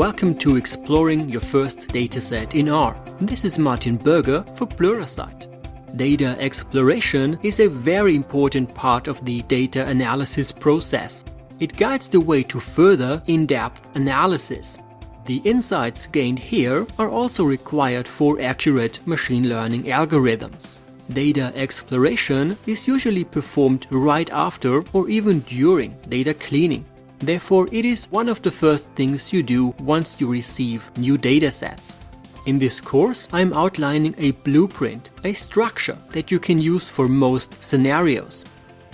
welcome to exploring your first dataset in R. This is Martin Berger for Pluralsight. Data exploration is a very important part of the data analysis process. It guides the way to further in-depth analysis. The insights gained here are also required for accurate machine learning algorithms. Data exploration is usually performed right after or even during data cleaning. Therefore, it is one of the first things you do once you receive new datasets. In this course, I am outlining a blueprint, a structure that you can use for most scenarios.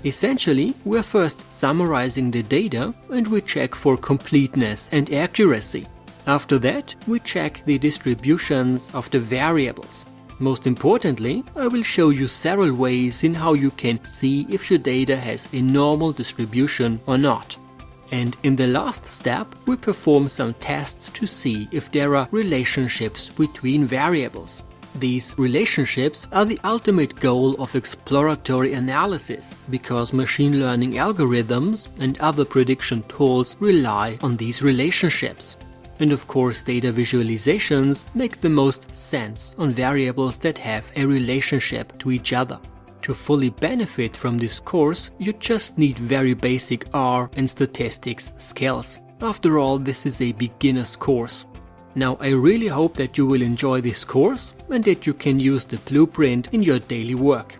Essentially, we are first summarizing the data and we check for completeness and accuracy. After that, we check the distributions of the variables. Most importantly, I will show you several ways in how you can see if your data has a normal distribution or not. And in the last step, we perform some tests to see if there are relationships between variables. These relationships are the ultimate goal of exploratory analysis, because machine learning algorithms and other prediction tools rely on these relationships. And of course, data visualizations make the most sense on variables that have a relationship to each other. To fully benefit from this course, you just need very basic R and statistics skills. After all, this is a beginner's course. Now, I really hope that you will enjoy this course and that you can use the blueprint in your daily work.